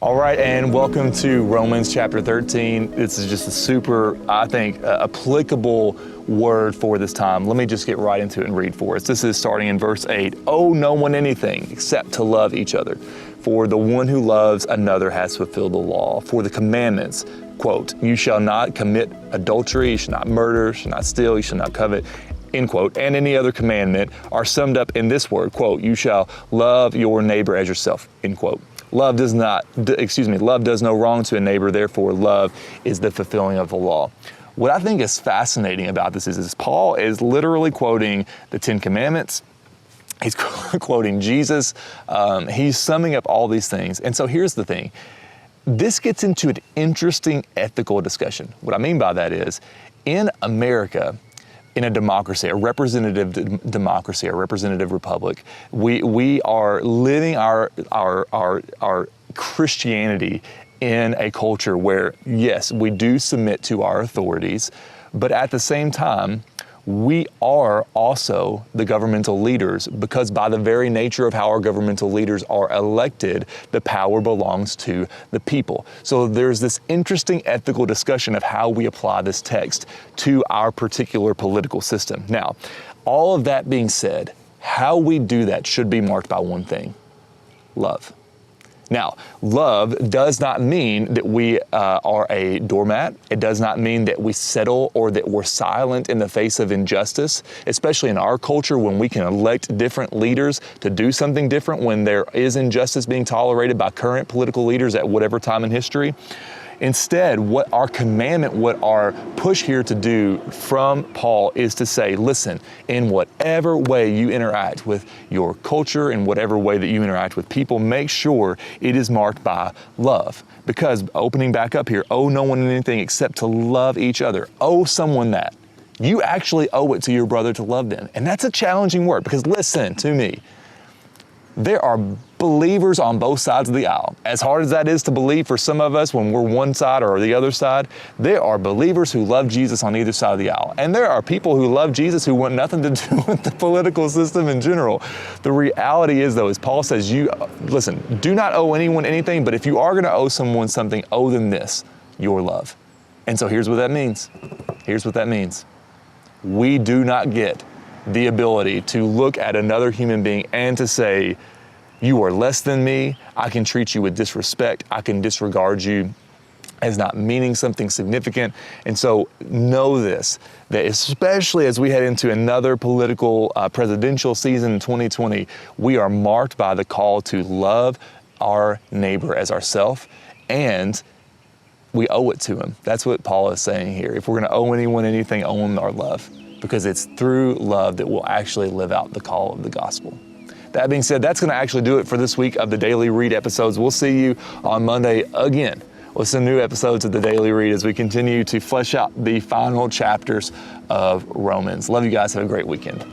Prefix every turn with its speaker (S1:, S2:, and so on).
S1: All right, and welcome to Romans chapter 13. This is just a super, I think, applicable word for this time. Let me just get right into it and read for us. This is starting in verse 8. Owe no one anything except to love each other. For the one who loves another has fulfilled the law. For the commandments, quote, you shall not commit adultery, you shall not murder, you shall not steal, you shall not covet, end quote, and any other commandment are summed up in this word, quote, you shall love your neighbor as yourself, end quote. Love does no wrong to a neighbor, therefore love is the fulfilling of the law. What I think is fascinating about this is Paul is literally quoting the Ten Commandments. He's quoting Jesus. He's summing up all these things. And so here's the thing. This gets into an interesting ethical discussion. What I mean by that is, in America, in a democracy, a representative democracy, a representative republic, we are living our Christianity in a culture where, yes, we do submit to our authorities, but at the same time, we are also the governmental leaders, because by the very nature of how our governmental leaders are elected, the power belongs to the people. So there's this interesting ethical discussion of how we apply this text to our particular political system. Now, all of that being said, how we do that should be marked by one thing: love. Now, love does not mean that we are a doormat. It does not mean that we settle or that we're silent in the face of injustice, especially in our culture when we can elect different leaders to do something different when there is injustice being tolerated by current political leaders at whatever time in history. Instead, what our commandment, what our push here to do from Paul is to say, listen, in whatever way you interact with your culture, in whatever way that you interact with people, make sure it is marked by love. Because, opening back up here, owe no one anything except to love each other. Owe someone that. You actually owe it to your brother to love them. And that's a challenging word, because listen to me. There are believers on both sides of the aisle. As hard as that is to believe for some of us when we're one side or the other side, there are believers who love Jesus on either side of the aisle. And there are people who love Jesus who want nothing to do with the political system in general. The reality is, though, as Paul says, listen, do not owe anyone anything, but if you are going to owe someone something, owe them this: your love. And so here's what that means. Here's what that means. We do not get the ability to look at another human being and to say, you are less than me, I can treat you with disrespect, I can disregard you as not meaning something significant. And so know this, that especially as we head into another political presidential season in 2020, we are marked by the call to love our neighbor as ourselves, and we owe it to him. That's what Paul is saying here. If we're going to owe anyone anything, owe them our love, because it's through love that we'll actually live out the call of the gospel. That being said, that's going to actually do it for this week of the Daily Read episodes. We'll see you on Monday again with some new episodes of the Daily Read as we continue to flesh out the final chapters of Romans. Love you guys. Have a great weekend.